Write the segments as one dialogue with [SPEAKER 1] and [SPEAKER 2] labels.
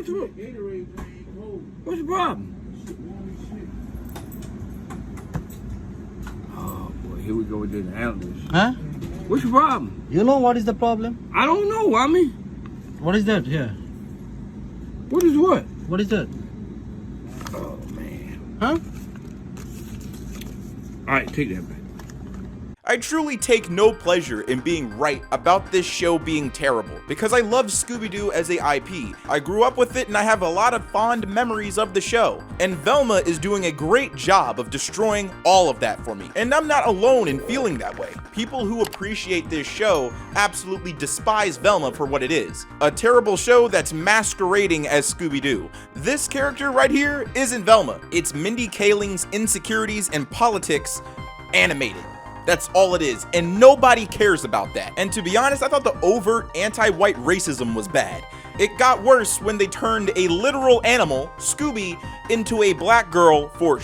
[SPEAKER 1] What's the problem? Oh boy, here we go with the Ailurus.
[SPEAKER 2] Huh?
[SPEAKER 1] What's your problem?
[SPEAKER 2] You know what is the problem?
[SPEAKER 1] I don't know, Wami.
[SPEAKER 2] What is that here?
[SPEAKER 1] What is what?
[SPEAKER 2] What is that?
[SPEAKER 1] Oh man.
[SPEAKER 2] Huh?
[SPEAKER 1] Alright, take that back.
[SPEAKER 3] I truly take no pleasure in being right about this show being terrible, because I love Scooby-Doo as a IP. I grew up with it and I have a lot of fond memories of the show, and Velma is doing a great job of destroying all of that for me. And I'm not alone in feeling that way. People who appreciate this show absolutely despise Velma for what it is. A terrible show that's masquerading as Scooby-Doo. This character right here isn't Velma. It's Mindy Kaling's insecurities and politics animated. That's all it is, and nobody cares about that. And to be honest, I thought the overt anti-white racism was bad. It got worse when they turned a literal animal, Scooby, into a black girl for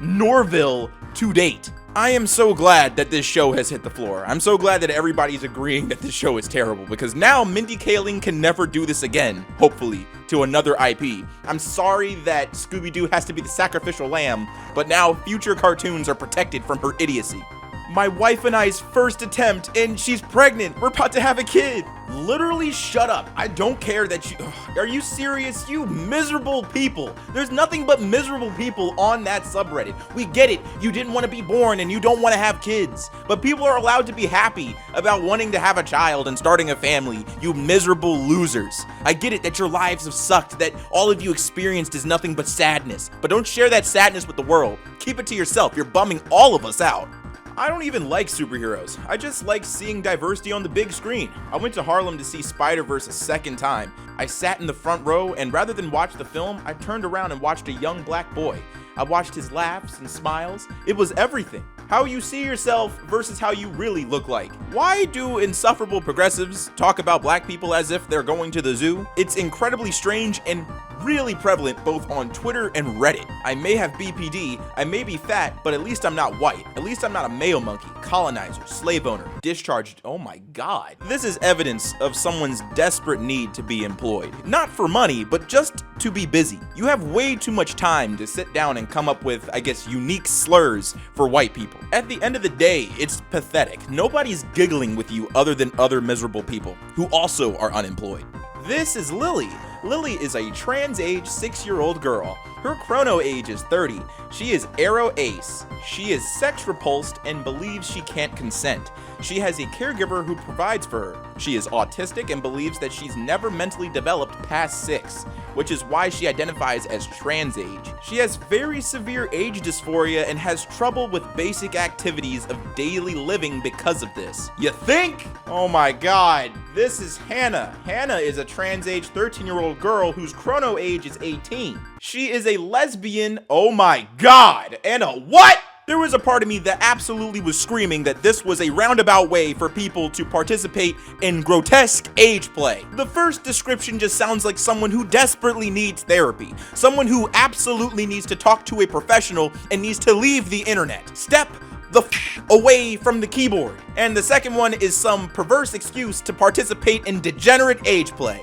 [SPEAKER 3] Norville to date. I am so glad that this show has hit the floor. I'm so glad that everybody's agreeing that this show is terrible, because now Mindy Kaling can never do this again, hopefully, to another IP. I'm sorry that Scooby-Doo has to be the sacrificial lamb, but now future cartoons are protected from her idiocy. My wife and I's first attempt, and she's pregnant. We're about to have a kid. Literally shut up. I don't care that you... Are you serious? You miserable people. There's nothing but miserable people on that subreddit. We get it. You didn't want to be born and you don't want to have kids. But people are allowed to be happy about wanting to have a child and starting a family. You miserable losers. I get it that your lives have sucked, that all of you experienced is nothing but sadness. But don't share that sadness with the world. Keep it to yourself. You're bumming all of us out. I don't even like superheroes. I just like seeing diversity on the big screen. I went to Harlem to see Spider-Verse a second time. I sat in the front row, and rather than watch the film, I turned around and watched a young black boy. I watched his laughs and smiles. It was everything. How you see yourself versus how you really look like. Why do insufferable progressives talk about black people as if they're going to the zoo? It's incredibly strange and really prevalent both on Twitter and Reddit. I may have BPD, I may be fat, but at least I'm not white. At least I'm not a male monkey, colonizer, slave owner, discharged. Oh my god. This is evidence of someone's desperate need to be employed. Not for money, but just to be busy. You have way too much time to sit down and come up with, I guess, unique slurs for white people. At the end of the day, it's pathetic. Nobody's giggling with you other than other miserable people who also are unemployed. This is Lily. Lily is a trans-age 6-year-old girl. Her chrono age is 30. She is Arrow Ace. She is sex repulsed and believes she can't consent. She has a caregiver who provides for her. She is autistic and believes that she's never mentally developed past 6, which is why she identifies as trans age. She has very severe age dysphoria and has trouble with basic activities of daily living because of this. You think? Oh my god. This is Hannah. Hannah is a trans age 13-year-old girl whose chrono age is 18. She is a lesbian. Oh my god. And a what? There was a part of me that absolutely was screaming that this was a roundabout way for people to participate in grotesque age play. The first description just sounds like someone who desperately needs therapy, someone who absolutely needs to talk to a professional and needs to leave the internet. Step the away from the keyboard. And the second one is some perverse excuse to participate in degenerate age play.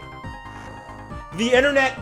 [SPEAKER 3] The internet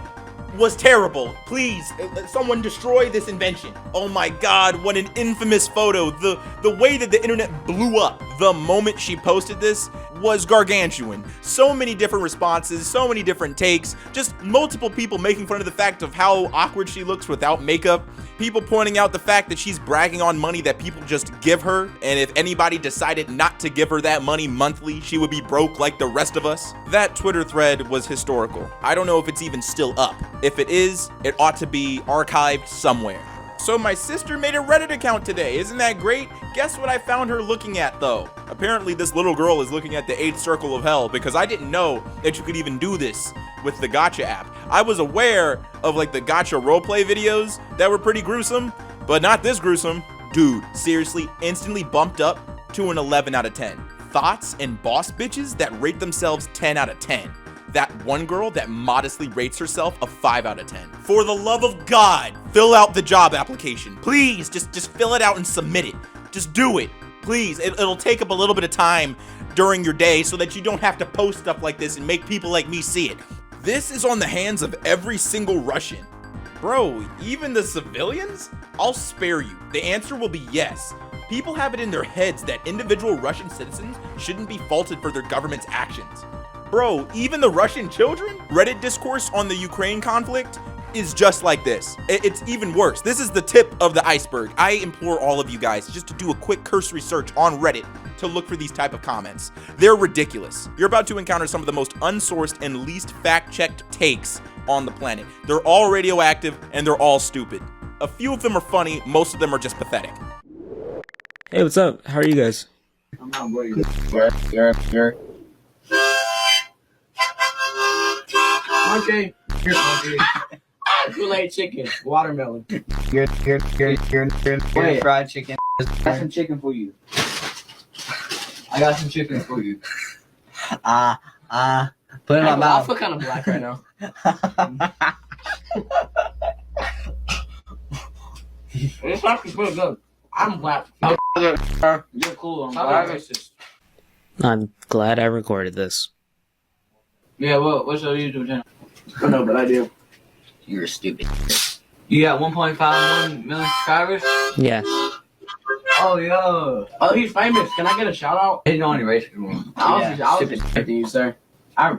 [SPEAKER 3] was terrible. Please, someone destroy this invention. Oh my god, what an infamous photo. The way that the internet blew up the moment she posted this was gargantuan. So many different responses, so many different takes, just multiple people making fun of the fact of how awkward she looks without makeup, people pointing out the fact that she's bragging on money that people just give her, and if anybody decided not to give her that money monthly, she would be broke like the rest of us. That Twitter thread was historical. I don't know if it's even still up. If it is, it ought to be archived somewhere. So my sister made a Reddit account today. Isn't that great? Guess what I found her looking at though? Apparently this little girl is looking at the 8th circle of hell, because I didn't know that you could even do this with the Gacha app. I was aware of like the Gacha roleplay videos that were pretty gruesome, but not this gruesome. Dude, seriously, instantly bumped up to an 11 out of 10. Thoughts and boss bitches that rate themselves 10 out of 10. That one girl that modestly rates herself a 5 out of 10. For the love of God, fill out the job application. Please, just fill it out and submit it. Just do it, please. It'll take up a little bit of time during your day so that you don't have to post stuff like this and make people like me see it. This is on the hands of every single Russian. Bro, even the civilians? I'll spare you. The answer will be yes. People have it in their heads that individual Russian citizens shouldn't be faulted for their government's actions. Bro, even the Russian children? Reddit discourse on the Ukraine conflict is just like this. It's even worse. This is the tip of the iceberg. I implore all of you guys just to do a quick cursory search on Reddit to look for these type of comments. They're ridiculous. You're about to encounter some of the most unsourced and least fact-checked takes on the planet. They're all radioactive and they're all stupid. A few of them are funny, most of them are just pathetic.
[SPEAKER 4] Hey, what's up? How are you guys?
[SPEAKER 5] I'm not worried. Sure. Monkey. Here's monkey. Kool-Aid chicken. Watermelon.
[SPEAKER 6] Here, fried chicken.
[SPEAKER 5] I got some chicken for you. I got some chicken for you.
[SPEAKER 6] Put it in my
[SPEAKER 5] I
[SPEAKER 6] mouth.
[SPEAKER 5] feel kind of black right now. This fucking pretty good. I'm black. You're cool. I'm black. Racist.
[SPEAKER 4] I'm glad I recorded this.
[SPEAKER 5] Yeah, what's your YouTube channel? I know, but I do.
[SPEAKER 6] You're stupid.
[SPEAKER 5] You got 1.51 million subscribers?
[SPEAKER 4] Yeah.
[SPEAKER 5] Oh, yeah. Oh, he's famous. Can I get a shout out?
[SPEAKER 6] He's the only racist one.
[SPEAKER 5] I was just expecting you, sir. Hey,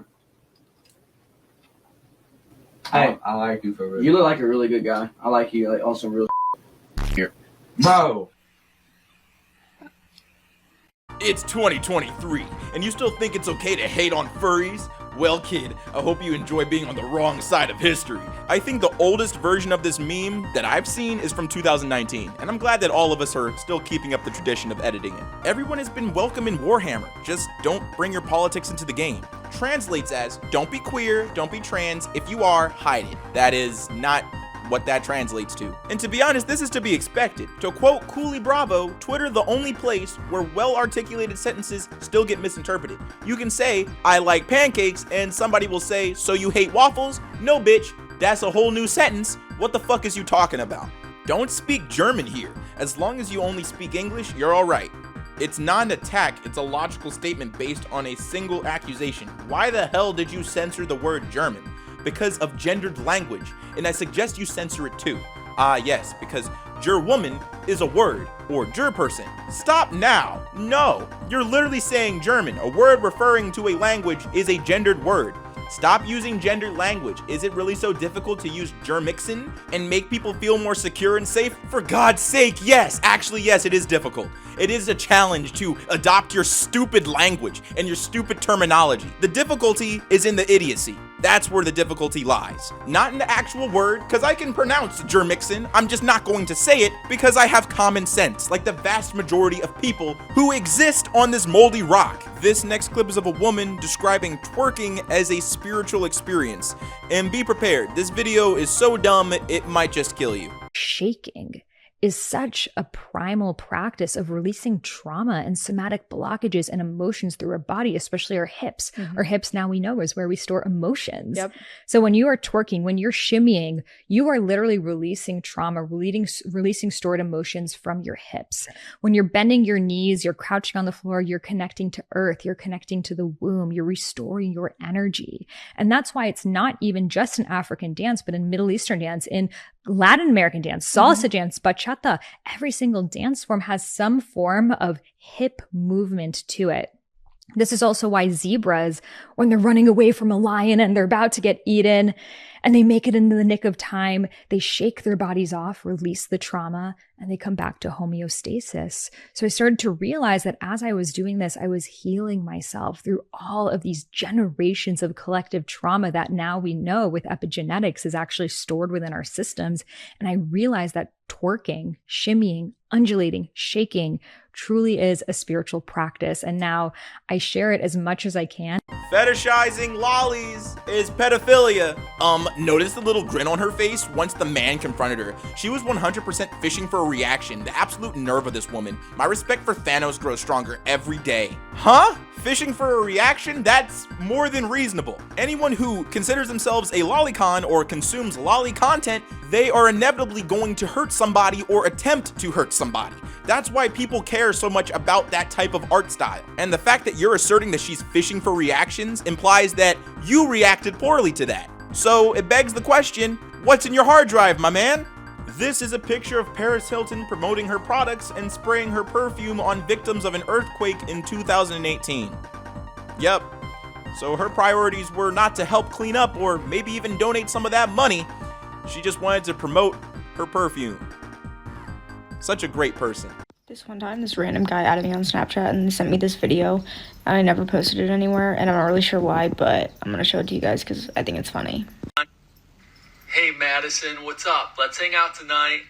[SPEAKER 6] I like you for real.
[SPEAKER 5] you look like a really good guy. I like you. Like, also real.
[SPEAKER 6] Here.
[SPEAKER 5] Bro.
[SPEAKER 3] It's 2023, and you still think it's okay to hate on furries? Well, kid, I hope you enjoy being on the wrong side of history. I think the oldest version of this meme that I've seen is from 2019, and I'm glad that all of us are still keeping up the tradition of editing it. Everyone has been welcome in Warhammer, just don't bring your politics into the game. Translates as, don't be queer, don't be trans, if you are, hide it. That is not what that translates to. And to be honest, this is to be expected. To quote Cooley Bravo, Twitter the only place where well-articulated sentences still get misinterpreted. You can say, I like pancakes, and somebody will say, so you hate waffles? No, bitch, that's a whole new sentence. What the fuck is you talking about? Don't speak German here. As long as you only speak English, you're alright. It's not an attack, it's a logical statement based on a single accusation. Why the hell did you censor the word German? Because of gendered language, and I suggest you censor it too. Yes, because Gerwoman is a word, or Gerperson. Stop now. No, you're literally saying German. A word referring to a language is a gendered word. Stop using gendered language. Is it really so difficult to use Germixin and make people feel more secure and safe? For God's sake, yes. Actually, yes, it is difficult. It is a challenge to adopt your stupid language and your stupid terminology. The difficulty is in the idiocy. That's where the difficulty lies. Not in the actual word, because I can pronounce Germixin. I'm just not going to say it because I have common sense, like the vast majority of people who exist on this moldy rock. This next clip is of a woman describing twerking as a spiritual experience. And be prepared, this video is so dumb, it might just kill you.
[SPEAKER 7] Shaking is such a primal practice of releasing trauma and somatic blockages and emotions through our body, especially our hips. Our hips, now we know, is where we store emotions.
[SPEAKER 8] Yep.
[SPEAKER 7] So when you are twerking, when you're shimmying, you are literally releasing trauma, releasing stored emotions from your hips. When you're bending your knees, you're crouching on the floor, you're connecting to earth, you're connecting to the womb, you're restoring your energy. And that's why it's not even just an African dance, but in Middle Eastern dance, in Latin American dance, salsa dance, bachata, every single dance form has some form of hip movement to it. This is also why zebras, when they're running away from a lion and they're about to get eaten and they make it into the nick of time, they shake their bodies off, release the trauma, and they come back to homeostasis. So I started to realize that as I was doing this, I was healing myself through all of these generations of collective trauma that now we know with epigenetics is actually stored within our systems. And I realized that twerking, shimmying, undulating, shaking truly is a spiritual practice. And now I share it as much as I can.
[SPEAKER 3] Fetishizing lollies is pedophilia. Notice the little grin on her face once the man confronted her. She was 100% fishing for a reaction. The absolute nerve of this woman. My respect for Thanos grows stronger every day. Huh? Fishing for a reaction? That's more than reasonable. Anyone who considers themselves a lolicon or consumes lolly content, they are inevitably going to hurt somebody or attempt to hurt somebody. That's why people care so much about that type of art style. And the fact that you're asserting that she's fishing for reactions implies that you reacted poorly to that. So it begs the question, what's in your hard drive, my man? This is a picture of Paris Hilton promoting her products and spraying her perfume on victims of an earthquake in 2018. Yep. So her priorities were not to help clean up or maybe even donate some of that money. She just wanted to promote her perfume. Such a great person.
[SPEAKER 8] This one time, this random guy added me on Snapchat and sent me this video, and I never posted it anywhere, and I'm not really sure why, but I'm gonna show it to you guys because I think it's funny.
[SPEAKER 9] Hey Madison, what's up? Let's hang out tonight.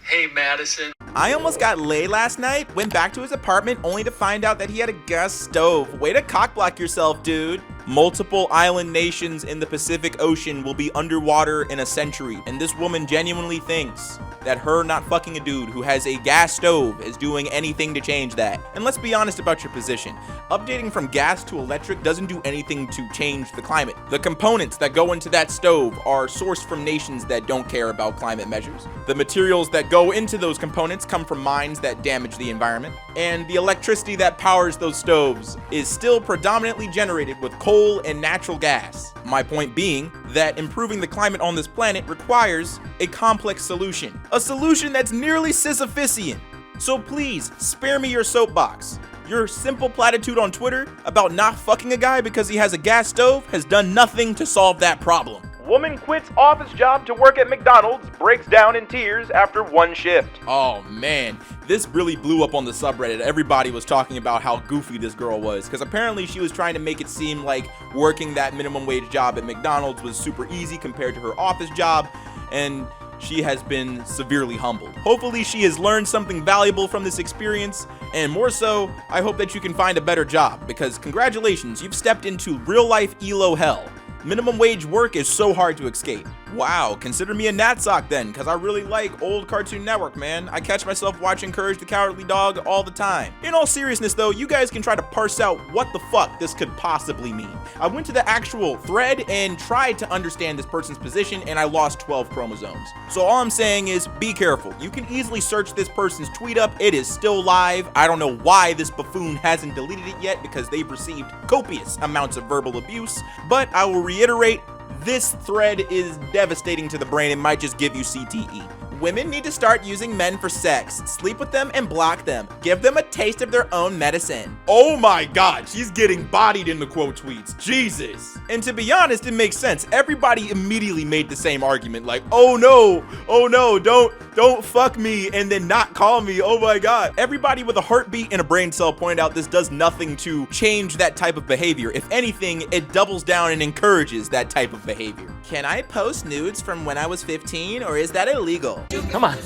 [SPEAKER 9] Hey Madison.
[SPEAKER 3] I almost got laid last night, went back to his apartment only to find out that he had a gas stove. Way to cockblock yourself, dude. Multiple island nations in the Pacific Ocean will be underwater in a century, and this woman genuinely thinks that her not fucking a dude who has a gas stove is doing anything to change that. And let's be honest about your position. Updating from gas to electric doesn't do anything to change the climate. The components that go into that stove are sourced from nations that don't care about climate measures. The materials that go into those components come from mines that damage the environment, and the electricity that powers those stoves is still predominantly generated with coal and natural gas. My point being that improving the climate on this planet requires a complex solution. A solution that's nearly Sisyphusian. So please, spare me your soapbox. Your simple platitude on Twitter about not fucking a guy because he has a gas stove has done nothing to solve that problem. Woman quits office job to work at McDonald's, breaks down in tears after one shift. Oh man, this really blew up on the subreddit. Everybody was talking about how goofy this girl was, because apparently she was trying to make it seem like working that minimum wage job at McDonald's was super easy compared to her office job, and she has been severely humbled. Hopefully she has learned something valuable from this experience, and more so, I hope that you can find a better job, because congratulations, you've stepped into real life ELO hell. Minimum wage work is so hard to escape. Wow, consider me a natsock then, because I really like old Cartoon Network, man. I catch myself watching Courage the Cowardly Dog all the time. In all seriousness though, you guys can try to parse out what the fuck this could possibly mean. I went to the actual thread and tried to understand this person's position, and I lost 12 chromosomes. So all I'm saying is, be careful. You can easily search this person's tweet up. It is still live. I don't know why this buffoon hasn't deleted it yet, because they've received copious amounts of verbal abuse, but I will reiterate, this thread is devastating to the brain. It might just give you CTE. Women need to start using men for sex. Sleep with them and block them. Give them a taste of their own medicine. Oh my god, she's getting bodied in the quote tweets. Jesus. And to be honest, it makes sense. Everybody immediately made the same argument, like, oh no, don't fuck me and then not call me. Oh my god. Everybody with a heartbeat and a brain cell pointed out this does nothing to change that type of behavior. If anything, it doubles down and encourages that type of behavior. Can I post nudes from when I was 15, or is that illegal?
[SPEAKER 10] Come on.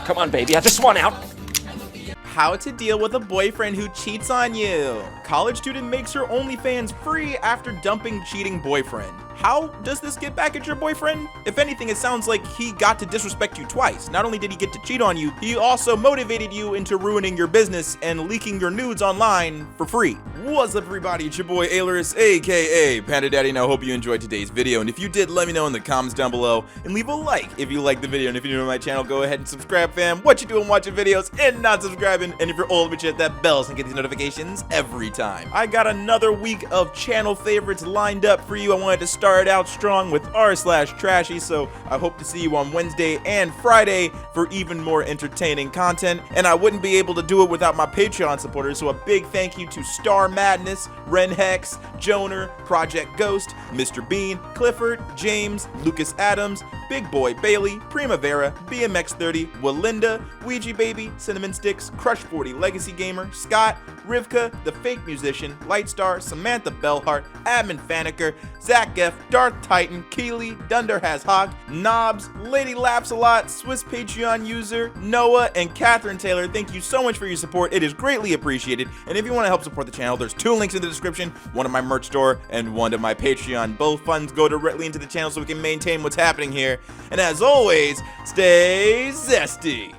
[SPEAKER 10] Come on, baby. I just want out.
[SPEAKER 3] How to deal with a boyfriend who cheats on you. College student makes her OnlyFans free after dumping cheating boyfriend. How does this get back at your boyfriend? If anything, it sounds like he got to disrespect you twice. Not only did he get to cheat on you, he also motivated you into ruining your business and leaking your nudes online for free. What's up, everybody? It's your boy Ailurus, aka Panda Daddy, and I hope you enjoyed today's video. And if you did, let me know in the comments down below, and leave a like if you liked the video. And if you're new to my channel, go ahead and subscribe, fam. What you doing watching videos and not subscribing? And if you're old, but you hit that bell so you can get these notifications every time. I got another week of channel favorites lined up for you. I wanted to start out strong with r/trashy, so I hope to see you on Wednesday and Friday for even more entertaining content. And I wouldn't be able to do it without my Patreon supporters, so a big thank you to Star Madness, Ren Hex, Joner, Project Ghost, Mr. Bean, Clifford, James, Lucas Adams, Big Boy Bailey, Primavera, BMX30, Walinda, Ouija Baby, Cinnamon Sticks, Crush 40 Legacy Gamer, Scott, Rivka, The Fake Musician, Lightstar, Samantha Bellhart, Admin Faneker, Zach F, Darth Titan, Keely, Dunder Has Hawk, Knobs, Lady Laps a Lot, Swiss Patreon user, Noah, and Catherine Taylor. Thank you so much for your support. It is greatly appreciated. And if you want to help support the channel, there's 2 links in the description, one to my merch store and one to my Patreon. Both funds go directly into the channel so we can maintain what's happening here. And as always, stay zesty.